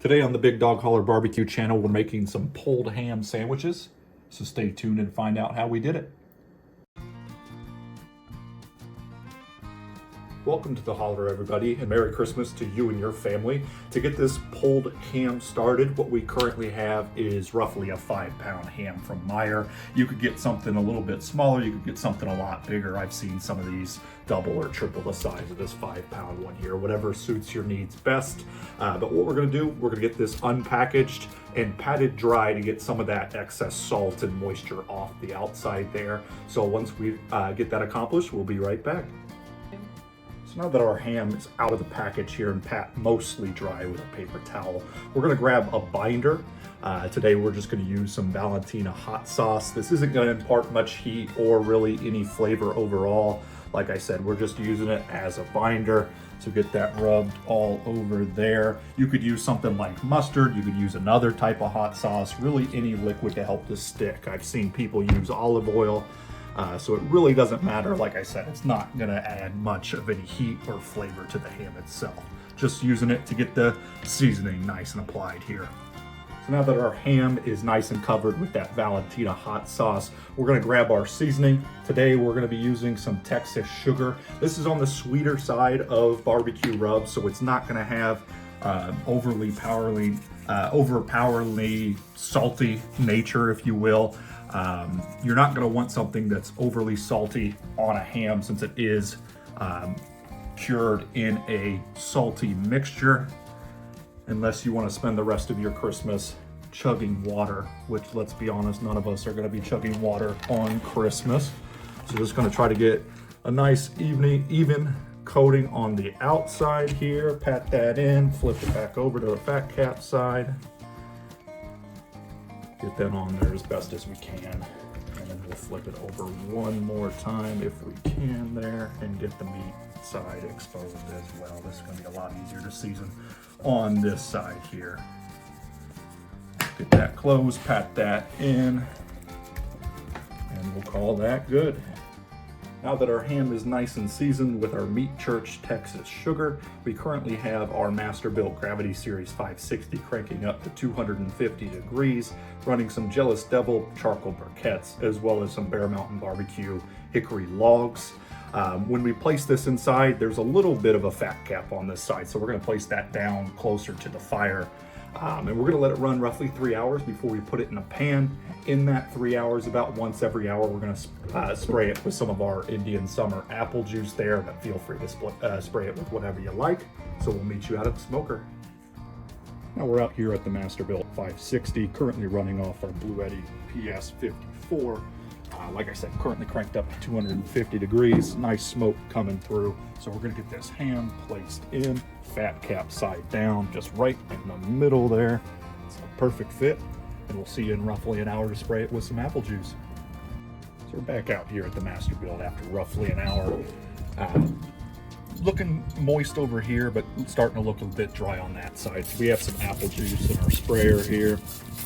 Today on the Big Dog Holler Barbecue channel, we're making some pulled ham sandwiches. So stay tuned and find out how we did it. Welcome to the Holler, everybody, and Merry Christmas to you and your family. To get this pulled ham started, what we currently have is roughly a 5-pound ham from Meyer. You could get something a little bit smaller, you could get something a lot bigger. I've seen some of these double or triple the size of this 5-pound one here, whatever suits your needs best. But what we're gonna do, we're gonna get this unpackaged and patted dry to get some of that excess salt and moisture off the outside there. So once we get that accomplished, we'll be right back. So now that our ham is out of the package here and pat mostly dry with a paper towel, we're gonna grab a binder. Today we're just gonna use some Valentina hot sauce. This isn't gonna impart much heat or really any flavor overall. Like I said, we're just using it as a binder to get that rubbed all over there. You could use something like mustard, you could use another type of hot sauce, really any liquid to help this stick. I've seen people use olive oil. So it really doesn't matter. Like I said, it's not gonna add much of any heat or flavor to the ham itself. Just using it to get the seasoning nice and applied here. So now that our ham is nice and covered with that Valentina hot sauce, we're gonna grab our seasoning. Today we're gonna be using some Texas sugar. This is on the sweeter side of barbecue rub, so it's not gonna have overpoweringly salty nature, if you will. You're not going to want something that's overly salty on a ham since it is cured in a salty mixture, unless you want to spend the rest of your Christmas chugging water, which, let's be honest, none of us are going to be chugging water on Christmas. So just going to try to get a nice even coating on the outside here, pat that in, flip it back over to the fat cap side. Get that on there as best as we can. And then we'll flip it over one more time if we can there and get the meat side exposed as well. This is gonna be a lot easier to season on this side here. Get that closed, pat that in, and we'll call that good. Now that our ham is nice and seasoned with our Meat Church Texas sugar, we currently have our Masterbuilt Gravity Series 560 cranking up to 250 degrees, running some Jealous Devil charcoal briquettes, as well as some Bear Mountain Barbecue hickory logs. When we place this inside, there's a little bit of a fat cap on this side, so we're gonna place that down closer to the fire. And we're gonna let it run roughly 3 hours before we put it in a pan. In that 3 hours, about once every hour, we're gonna spray it with some of our Indian Summer apple juice there, but feel free to spray it with whatever you like. So we'll meet you out at the smoker. Now we're out here at the Masterbuilt 560, currently running off our Blue Eddy PS54. Like I said, currently cranked up to 250 degrees, nice smoke coming through. So we're gonna get this ham placed in, fat cap side down, just right in the middle there. It's a perfect fit, and we'll see you in roughly an hour to spray it with some apple juice. So we're back out here at the Masterbuilt after roughly an hour. Looking moist over here, but starting to look a bit dry on that side. So we have some apple juice in our sprayer here.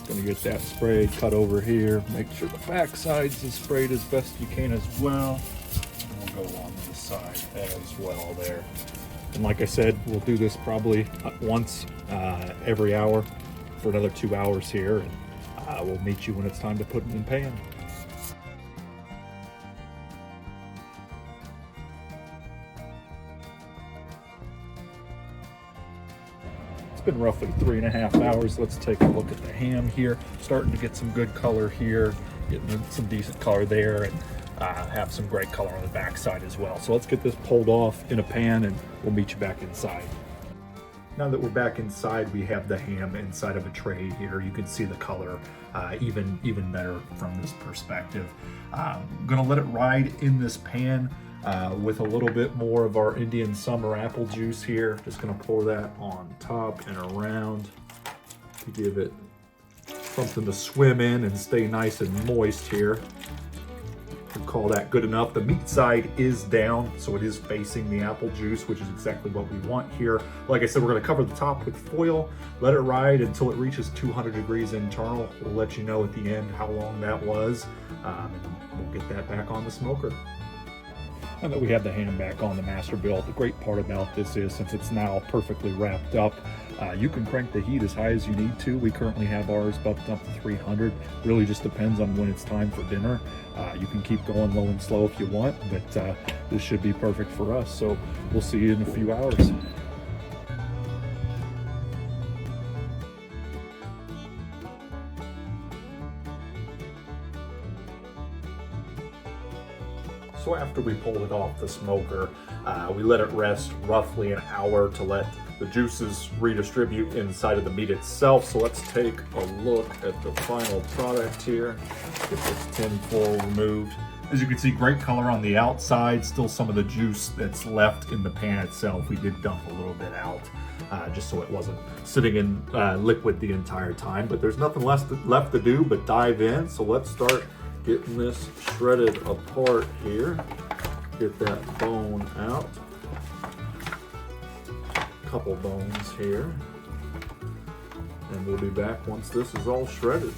Gonna get that sprayed, cut over here. Make sure the back sides is sprayed as best you can as well. And we'll go along this side as well there. And like I said, we'll do this probably once every hour for another 2 hours here. And we'll meet you when it's time to put it in pan. It's been roughly 3.5 hours. Let's take a look at the ham here. Starting to get some good color here, getting some decent color there, and have some great color on the back side as well. So let's get this pulled off in a pan and we'll meet you back inside. Now that we're back inside, we have the ham inside of a tray here. You can see the color even better from this perspective. I'm gonna let it ride in this pan with a little bit more of our Indian Summer apple juice here. Just gonna pour that on top and around to give it something to swim in and stay nice and moist here. We'll call that good enough. The meat side is down, so it is facing the apple juice, which is exactly what we want here. Like I said, we're gonna cover the top with foil, let it ride until it reaches 200 degrees internal. We'll let you know at the end how long that was, and we'll get that back on the smoker. And that we have the ham back on the master build. The great part about this is, since it's now perfectly wrapped up, you can crank the heat as high as you need to. We currently have ours bumped up to 300. Really just depends on when it's time for dinner. You can keep going low and slow if you want, but this should be perfect for us. So we'll see you in a few hours. So after we pulled it off the smoker, we let it rest roughly an hour to let the juices redistribute inside of the meat itself. So let's take a look at the final product here. Get this tin foil removed. As you can see, great color on the outside, still some of the juice that's left in the pan itself. We did dump a little bit out just so it wasn't sitting in liquid the entire time, but there's nothing left to do but dive in. So let's start getting this shredded apart here. Get that bone out. Couple bones here. And we'll be back once this is all shredded.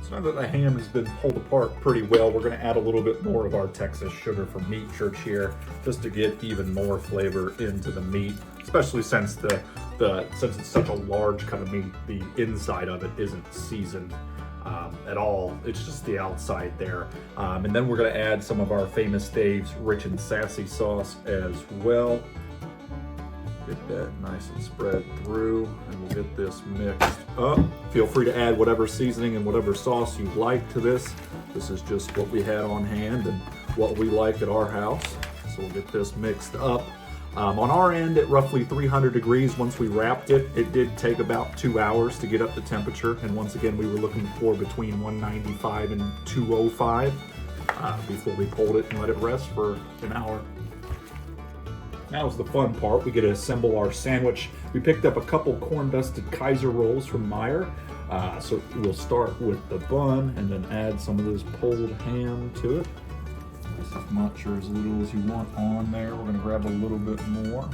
So now that the ham has been pulled apart pretty well, we're going to add a little bit more of our Texas sugar from Meat Church here, just to get even more flavor into the meat, especially since since it's such a large cut of meat, the inside of it isn't seasoned at all. It's just the outside there. And then we're going to add some of our Famous Dave's Rich and Sassy sauce as well. Get that nice and spread through, and we'll get this mixed up. Feel free to add whatever seasoning and whatever sauce you like to this. This is just what we had on hand and what we like at our house. So we'll get this mixed up. On our end, at roughly 300 degrees, once we wrapped it, it did take about 2 hours to get up the temperature. And once again, we were looking for between 195 and 205 before we pulled it and let it rest for an hour. Now is the fun part. We get to assemble our sandwich. We picked up a couple corn-dusted Kaiser rolls from Meyer. So we'll start with the bun and then add some of this pulled ham to it. As much or as little as you want on there. We're going to grab a little bit more.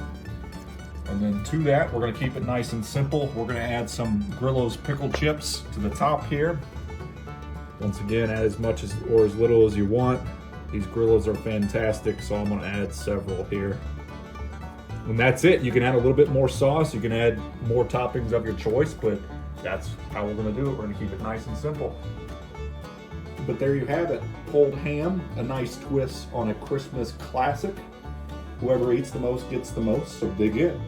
And then to that, we're going to keep it nice and simple. We're going to add some Grillo's pickle chips to the top here. Once again, add as much or as little as you want. These Grillos are fantastic, so I'm going to add several here. And that's it. You can add a little bit more sauce. You can add more toppings of your choice, but that's how we're going to do it. We're going to keep it nice and simple. But there you have it, pulled ham, a nice twist on a Christmas classic. Whoever eats the most gets the most, so dig in.